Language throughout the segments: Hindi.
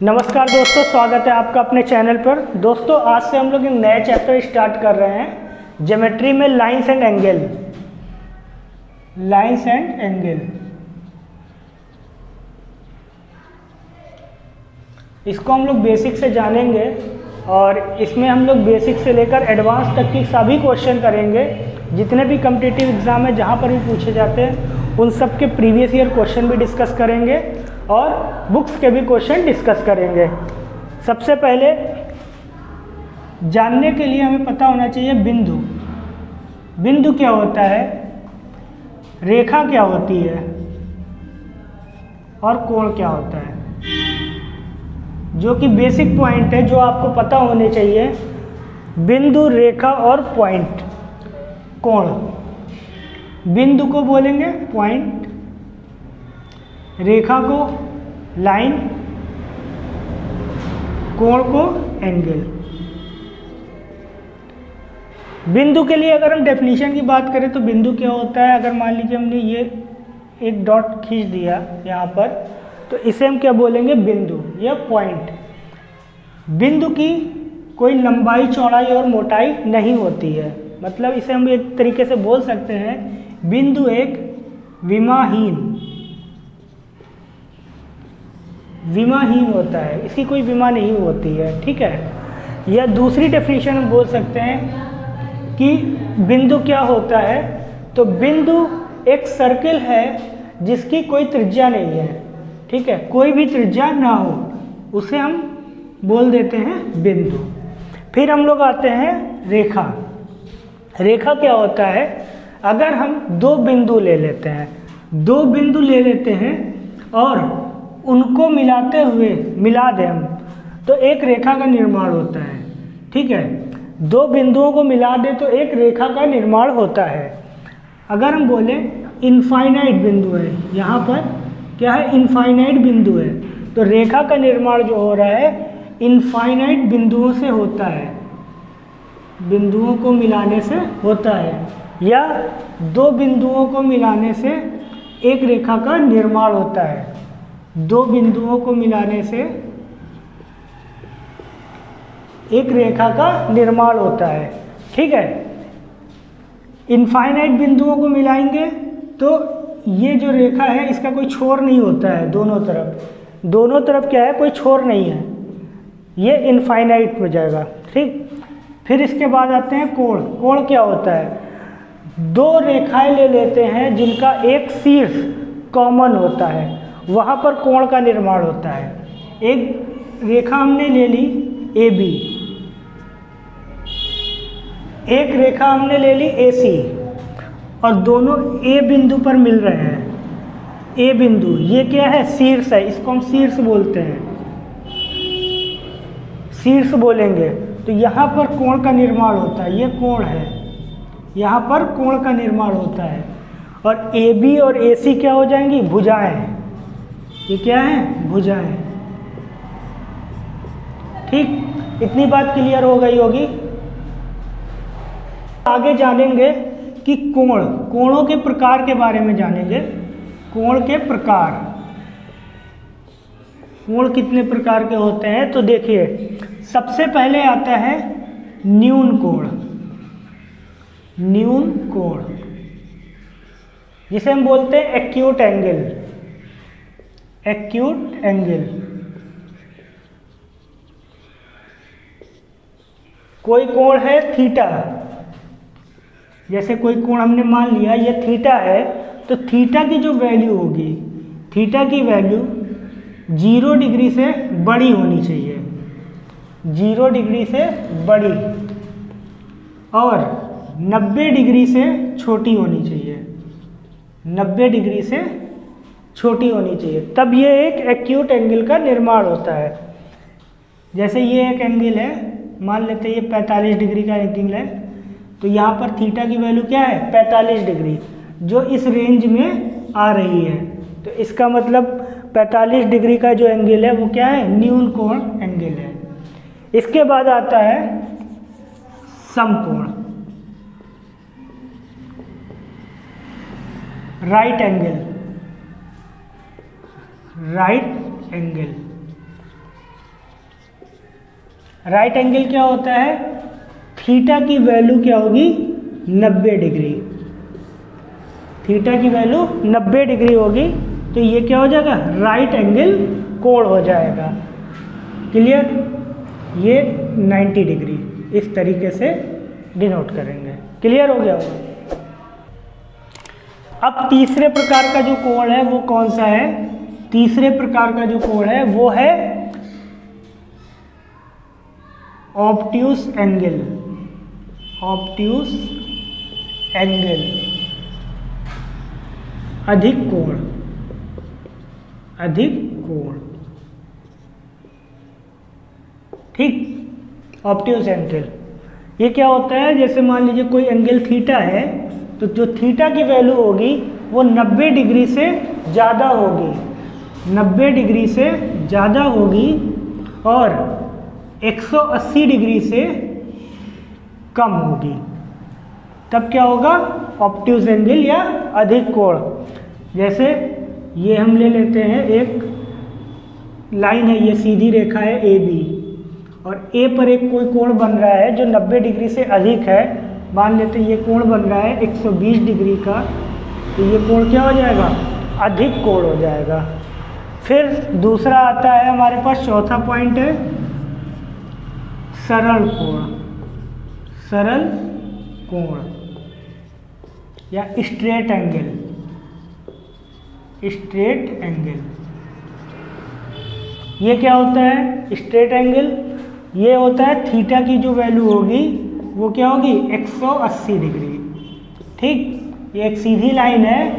नमस्कार दोस्तों, स्वागत है आपका अपने चैनल पर। दोस्तों आज से हम लोग एक नया चैप्टर स्टार्ट कर रहे हैं ज्योमेट्री में, lines and angle. Lines and angle, इसको हम लोग बेसिक से जानेंगे और इसमें हम लोग बेसिक से लेकर एडवांस तक की सभी क्वेश्चन करेंगे। जितने भी कॉम्पिटिटिव एग्जाम है जहाँ पर भी पूछे जाते हैं उन सब के प्रीवियस ईयर क्वेश्चन भी डिस्कस करेंगे और बुक्स के भी क्वेश्चन डिस्कस करेंगे। सबसे पहले जानने के लिए हमें पता होना चाहिए बिंदु। बिंदु क्या होता है, रेखा क्या होती है और कोण क्या होता है, जो कि बेसिक पॉइंट है जो आपको पता होने चाहिए। बिंदु, रेखा और पॉइंट। कोण, बिंदु को बोलेंगे पॉइंट, रेखा को लाइन, कोण को एंगल। बिंदु के लिए अगर हम डेफिनेशन की बात करें तो बिंदु क्या होता है, अगर मान लीजिए हमने ये एक डॉट खींच दिया यहाँ पर, तो इसे हम क्या बोलेंगे, बिंदु या पॉइंट। बिंदु की कोई लंबाई, चौड़ाई और मोटाई नहीं होती है, मतलब इसे हम एक तरीके से बोल सकते हैं बिंदु एक विमाहीन होता है, इसकी कोई विमा नहीं होती है, ठीक है। या दूसरी डेफिनेशन हम बोल सकते हैं कि बिंदु क्या होता है, तो बिंदु एक सर्किल है जिसकी कोई त्रिज्या नहीं है, ठीक है, कोई भी त्रिज्या ना हो, उसे हम बोल देते हैं बिंदु। फिर हम लोग आते हैं रेखा। रेखा क्या होता है, अगर हम दो बिंदु ले लेते हैं और उनको मिलाते हुए मिला दें हम, तो एक रेखा का निर्माण होता है, ठीक है। दो बिंदुओं को मिला दें तो एक रेखा का निर्माण होता है। अगर हम बोले इनफाइनाइट बिंदु है, यहाँ पर क्या है, इनफाइनाइट बिंदु है, तो रेखा का निर्माण जो हो रहा है इनफाइनाइट बिंदुओं से होता है, बिंदुओं को मिलाने से होता है, या दो बिंदुओं को मिलाने से एक रेखा का निर्माण होता है। दो बिंदुओं को मिलाने से एक रेखा का निर्माण होता है, ठीक है। इनफाइनाइट बिंदुओं को मिलाएंगे तो ये जो रेखा है इसका कोई छोर नहीं होता है, दोनों तरफ क्या है, कोई छोर नहीं है, ये इनफाइनाइट में जाएगा, ठीक। फिर इसके बाद आते हैं कोण। कोण क्या होता है, दो रेखाएं ले लेते हैं जिनका एक शीर्ष कॉमन होता है, वहाँ पर कोण का निर्माण होता है। एक रेखा हमने ले ली AB, एक रेखा हमने ले ली AC, और दोनों A बिंदु पर मिल रहे हैं। A बिंदु ये क्या है, शीर्ष है, इसको हम शीर्ष बोलते हैं, शीर्ष बोलेंगे। तो यहाँ पर कोण का निर्माण होता है, ये कोण है, यहाँ पर कोण का निर्माण होता है। और AB और AC क्या हो जाएंगी, भुजाएं। ये क्या है, भुजाएं, ठीक। इतनी बात क्लियर हो गई होगी। आगे जानेंगे कि कोणों के प्रकार के बारे में जानेंगे। कोण के प्रकार, कोण कितने प्रकार के होते हैं, तो देखिए सबसे पहले आता है न्यून कोण। न्यून कोण जिसे हम बोलते हैं एक्यूट एंगल। एक्यूट एंगल, कोई कोण है थीटा, जैसे कोई कोण हमने मान लिया ये थीटा है, तो थीटा की जो वैल्यू होगी, थीटा की वैल्यू 0 डिग्री से बड़ी होनी चाहिए, 0 डिग्री से बड़ी, और 90 डिग्री से छोटी होनी चाहिए, 90 डिग्री से छोटी होनी चाहिए, तब ये एक एक्यूट एंगल का निर्माण होता है। जैसे ये एक एंगल है, मान लेते हैं ये 45 डिग्री का एंगल है, तो यहाँ पर थीटा की वैल्यू क्या है, 45 डिग्री, जो इस रेंज में आ रही है, तो इसका मतलब 45 डिग्री का जो एंगल है वो क्या है, न्यून कोण एंगल है। इसके बाद आता है समकोण, राइट एंगल। राइट एंगल क्या होता है, थीटा की वैल्यू क्या होगी 90 डिग्री, थीटा की वैल्यू 90 डिग्री होगी, तो ये क्या हो जाएगा राइट एंगल कोण हो जाएगा। क्लियर, ये 90 डिग्री इस तरीके से डिनोट करेंगे। क्लियर हो गया होगा। अब तीसरे प्रकार का जो कोण है वो कौन सा है, तीसरे प्रकार का जो कोण है वो है ऑब्ट्यूस एंगल, ऑब्ट्यूस एंगल, अधिक कोण, अधिक कोण। ठीक, ऑब्ट्यूस एंगल ये क्या होता है, जैसे मान लीजिए कोई एंगल थीटा है, तो जो थीटा की वैल्यू होगी वो 90 डिग्री से ज़्यादा होगी, 90 डिग्री से ज़्यादा होगी और 180 डिग्री से कम होगी, तब क्या होगा ऑब्ट्यूस एंगल या अधिक कोण। जैसे ये हम ले लेते हैं, एक लाइन है, ये सीधी रेखा है ए बी, और ए पर एक कोई कोण बन रहा है जो 90 डिग्री से अधिक है, मान लेते हैं ये कोण बन रहा है 120 डिग्री का, तो ये कोण क्या हो जाएगा अधिक कोण हो जाएगा। फिर दूसरा आता है हमारे पास, चौथा पॉइंट है सरल कोण, सरल कोण या स्ट्रेट एंगल, स्ट्रेट एंगल। ये क्या होता है स्ट्रेट एंगल, ये होता है थीटा की जो वैल्यू होगी वो क्या होगी 180 डिग्री। ठीक, ये एक सीधी लाइन है,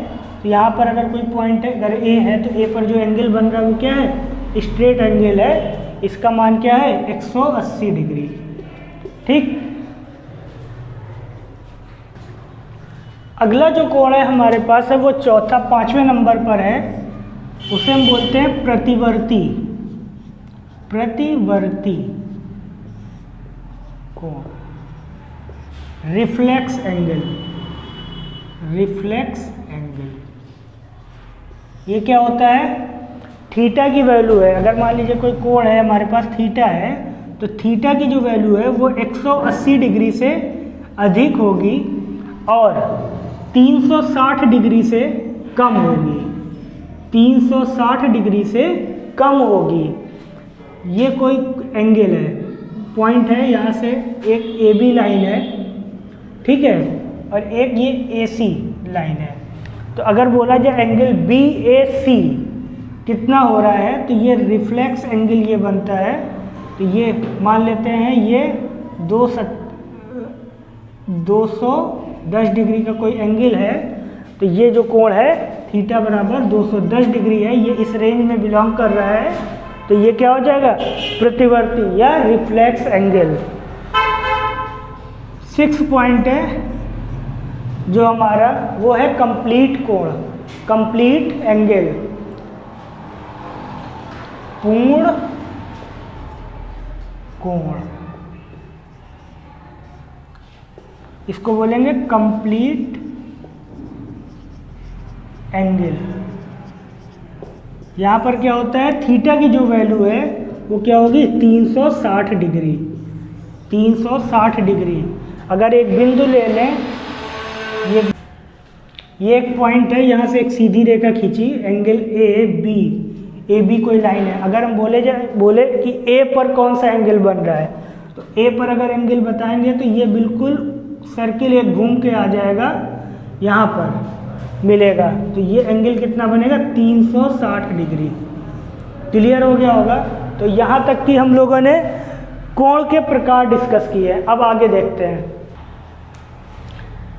तो यहाँ पर अगर कोई पॉइंट है, अगर ए है तो ए पर जो एंगल बन रहा है वो क्या है स्ट्रेट एंगल है, इसका मान क्या है 180 डिग्री। ठीक, अगला जो कोण है हमारे पास है वो चौथा, 5वें नंबर पर है, उसे हम बोलते हैं प्रतिवर्ती, प्रतिवर्ती कोण, रिफ्लेक्स एंगल, रिफ्लेक्स एंगल। ये क्या होता है, थीटा की वैल्यू है, अगर मान लीजिए कोई कोण है हमारे पास थीटा है, तो थीटा की जो वैल्यू है वो 180 डिग्री से अधिक होगी और 360 डिग्री से कम होगी, 360 डिग्री से कम होगी। ये कोई एंगल है, पॉइंट है, यहाँ से एक ए बी लाइन है, ठीक है, और एक ये ए सी लाइन है। तो अगर बोला जाए एंगल बी ए सी कितना हो रहा है, तो ये रिफ्लेक्स एंगल ये बनता है, तो ये मान लेते हैं ये 210 डिग्री का कोई एंगल है, तो ये जो कोण है थीटा बराबर 210 डिग्री है, ये इस रेंज में बिलोंग कर रहा है, तो ये क्या हो जाएगा प्रतिवर्ती या रिफ्लेक्स एंगल। 6 पॉइंट है जो हमारा वो है कंप्लीट कोण, कंप्लीट एंगल, पूर्ण कोण, इसको बोलेंगे कंप्लीट एंगल। यहाँ पर क्या होता है थीटा की जो वैल्यू है वो क्या होगी 360 डिग्री, 360 डिग्री। अगर एक बिंदु ले लें, ये एक पॉइंट है, यहाँ से एक सीधी रेखा खींची, एंगल ए बी कोई लाइन है, अगर हम बोले कि ए पर कौन सा एंगल बन रहा है, तो ए पर अगर एंगल बताएंगे तो ये बिल्कुल सर्किल एक घूम के आ जाएगा, यहाँ पर मिलेगा, तो ये एंगल कितना बनेगा 360 डिग्री। क्लियर हो गया होगा। तो यहाँ तक कि हम लोगों ने कोण के प्रकार डिस्कस किए हैं। अब आगे देखते हैं।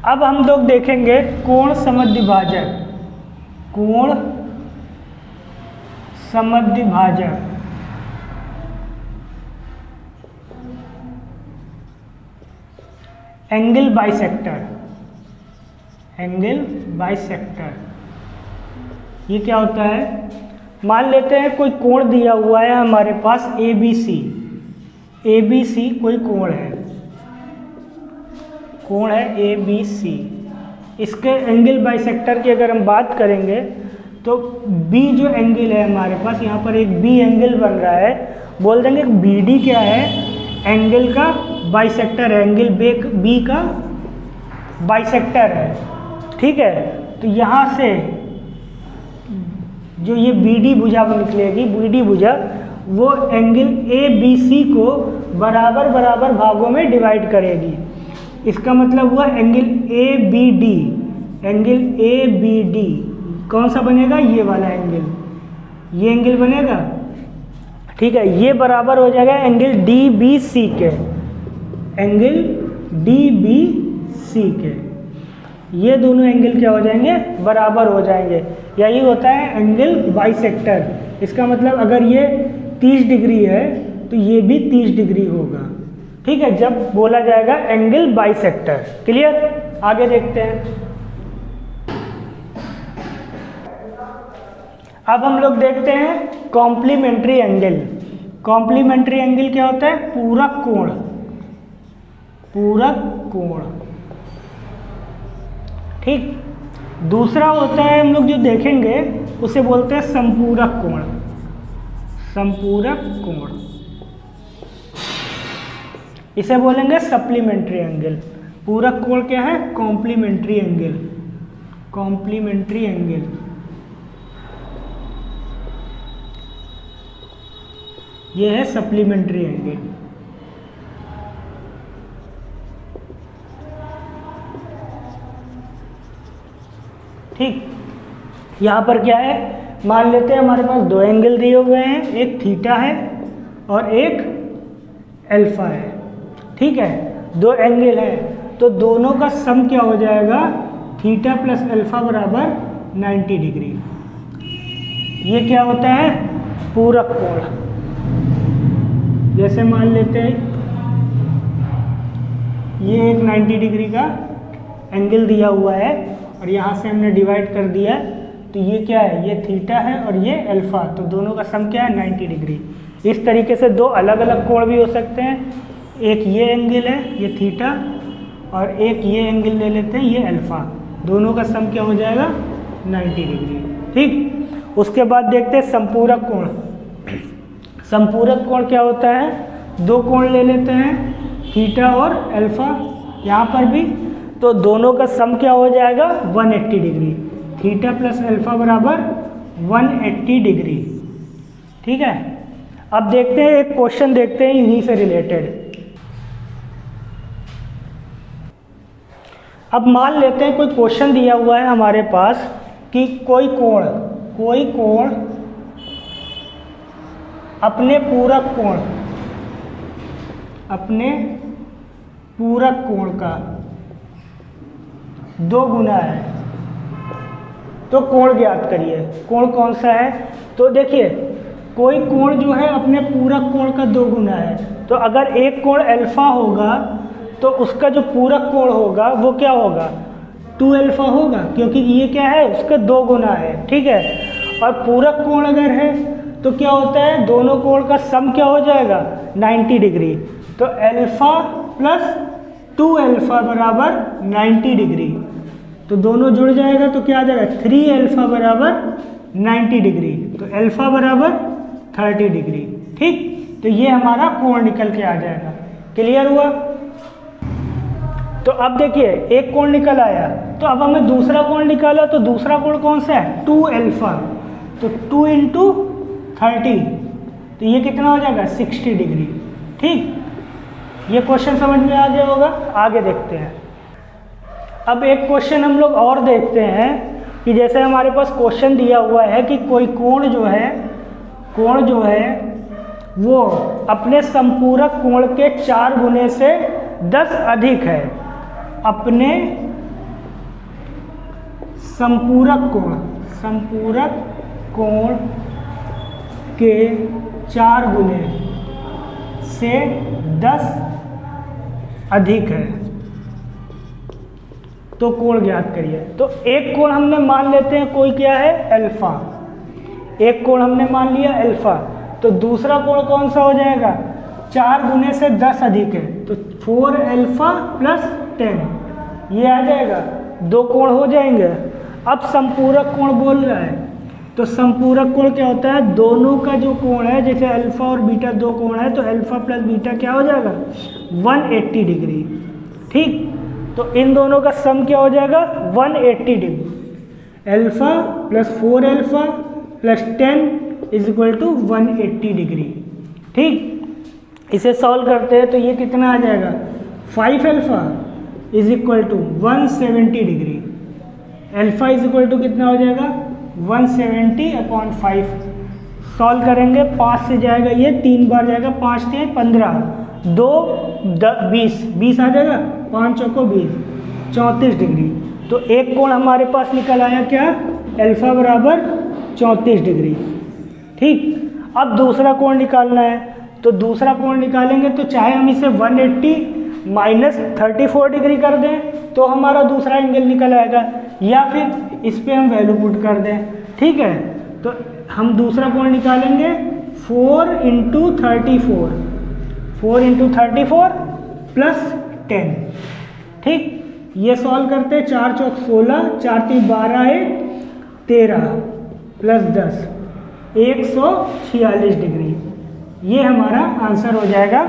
अब हम लोग देखेंगे कोण समद्विभाजक, कोण समद्विभाजक। एंगल बाइसेक्टर, एंगल बाइसेक्टर ये क्या होता है, मान लेते हैं कोई कोण दिया हुआ है हमारे पास ABC कोई कोण है, कोण है ABC। इसके एंगल बाइसेक्टर की अगर हम बात करेंगे तो B जो एंगल है हमारे पास, यहाँ पर एक B एंगल बन रहा है, बोल देंगे BD क्या है, एंगल का बाइसेक्टर है, एंगल बी का बाइसेक्टर है, ठीक है। तो यहाँ से जो ये BD भुजा निकलेगी, BD भुजा वो एंगल ABC को बराबर बराबर भागों में डिवाइड करेगी। इसका मतलब हुआ एंगल ABD, एंगल ABD कौन सा बनेगा, ये वाला एंगल, ये एंगल बनेगा, ठीक है। ये बराबर हो जाएगा एंगल DBC के, एंगल DBC के, ये दोनों एंगल क्या हो जाएंगे, बराबर हो जाएंगे। यही होता है एंगल बाइसेक्टर। इसका मतलब अगर ये 30 डिग्री है तो ये भी 30 डिग्री होगा, ठीक है, जब बोला जाएगा एंगल बाइसेक्टर। क्लियर, आगे देखते हैं। अब हम लोग देखते हैं कॉम्प्लीमेंट्री एंगल। कॉम्प्लीमेंट्री एंगल क्या होता है, पूरक कोण, पूरक कोण, ठीक। दूसरा होता है हम लोग जो देखेंगे उसे बोलते हैं संपूरक कोण, संपूरक कोण, इसे बोलेंगे सप्लीमेंट्री एंगल। पूरक कोण क्या है, कॉम्प्लीमेंट्री एंगल, कॉम्प्लीमेंट्री एंगल। ये है सप्लीमेंट्री एंगल। ठीक, यहाँ पर क्या है, मान लेते हैं हमारे पास दो एंगल दिए हुए हैं, एक थीटा है और एक अल्फा है, ठीक है। दो एंगल है तो दोनों का सम क्या हो जाएगा, थीटा प्लस अल्फा बराबर 90 डिग्री। ये क्या होता है, पूरक कोण। जैसे मान लेते हैं ये एक 90 डिग्री का एंगल दिया हुआ है और यहाँ से हमने डिवाइड कर दिया, तो ये क्या है, ये थीटा है और ये अल्फा, तो दोनों का सम क्या है, 90 डिग्री। इस तरीके से दो अलग अलग कोण भी हो सकते हैं, एक ये एंगल है ये थीटा और एक ये एंगल ले लेते हैं ये अल्फा, दोनों का सम क्या हो जाएगा, 90 डिग्री, ठीक। उसके बाद देखते हैं संपूरक कोण। संपूरक कोण क्या होता है, दो कोण ले लेते हैं थीटा और अल्फा, यहाँ पर भी, तो दोनों का सम क्या हो जाएगा, 180 डिग्री। थीटा प्लस अल्फा बराबर 180 डिग्री, ठीक है। अब देखते हैं एक क्वेश्चन देखते हैं इन्हीं से रिलेटेड। अब मान लेते हैं कोई क्वेश्चन दिया हुआ है हमारे पास कि कोई कोण अपने पूरक कोण का 2 गुना है, तो कोण ज्ञात करिए। कोण कौन सा है, तो देखिए कोई कोण जो है अपने पूरक कोण का 2 गुना है, तो अगर एक कोण अल्फा होगा तो उसका जो पूरक कोण होगा वो क्या होगा, 2 अल्फा होगा, क्योंकि ये क्या है, उसका 2 गुना है, ठीक है। और पूरक कोण अगर है तो क्या होता है, दोनों कोण का सम क्या हो जाएगा, 90 डिग्री। तो अल्फा प्लस 2 अल्फा बराबर 90 डिग्री, तो दोनों जुड़ जाएगा तो क्या आ जाएगा, 3 अल्फा बराबर 90 डिग्री, तो अल्फा बराबर 30 डिग्री, ठीक। तो ये हमारा कोण निकल के आ जाएगा। क्लियर हुआ। तो अब देखिए एक कोण निकल आया, तो अब हमें दूसरा कोण निकाला, तो दूसरा कोण कौन सा है, 2 अल्फा, तो 2 इंटू 30, तो ये कितना हो जाएगा, 60 डिग्री, ठीक। ये क्वेश्चन समझ में आ गया होगा। आगे देखते हैं। अब एक क्वेश्चन हम लोग और देखते हैं कि जैसे हमारे पास क्वेश्चन दिया हुआ है कि कोई कोण जो है वो अपने संपूरक कोण के 4 गुने से 10 अधिक है। अपने संपूरक कोण के 4 गुने से 10 अधिक है, तो कोण ज्ञात करिए। तो एक कोण हमने मान लेते हैं कोई क्या है, अल्फा, एक कोण हमने मान लिया अल्फा, तो दूसरा कोण कौन सा हो जाएगा, 4 गुने से 10 अधिक है, तो 4 अल्फा प्लस 10, ये आ जाएगा, 2 कोण हो जाएंगे। अब संपूरक कोण बोल रहा है तो संपूरक कोण क्या होता है, दोनों का जो कोण है, जैसे अल्फा और बीटा दो कोण है तो अल्फा प्लस बीटा क्या हो जाएगा 180 डिग्री। ठीक, तो इन दोनों का सम क्या हो जाएगा 180 degree. Alpha plus 4 alpha plus 10 is equal to 180 degree. ठीक, इसे सॉल्व करते हैं तो ये कितना आ जाएगा 5 alpha is equal to 170 degree. Alpha is equal to कितना हो जाएगा 170/5। सॉल्व करेंगे 5 से जाएगा ये 3 बार जाएगा, 5 से 15, 2 20 आ जाएगा, 5 चौको 20, 34 डिग्री। तो एक कोण हमारे पास निकल आया क्या, अल्फा बराबर 34 डिग्री। ठीक, अब दूसरा कोण निकालना है, तो दूसरा कोण निकालेंगे तो चाहे हम इसे 180 माइनस 34 डिग्री कर दें तो हमारा दूसरा एंगल निकल आएगा, या फिर इस पे हम वैल्यू पुट कर दें। ठीक है, तो हम दूसरा कोण निकालेंगे 4 × 34, 4 × 34 प्लस 10। ठीक, ये सॉल्व करते हैं, 4 चौक 16, 4 3 12 है 13 प्लस 10 146 डिग्री। ये हमारा आंसर हो जाएगा।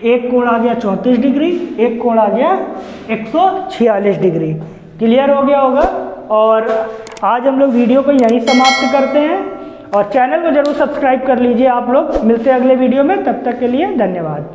एक कोण आ गया 34 डिग्री, एक कोण आ गया 146 डिग्री। क्लियर हो गया होगा। और आज हम लोग वीडियो को यहीं समाप्त करते हैं और चैनल को जरूर सब्सक्राइब कर लीजिए आप लोग। मिलते हैं अगले वीडियो में, तब तक के लिए धन्यवाद।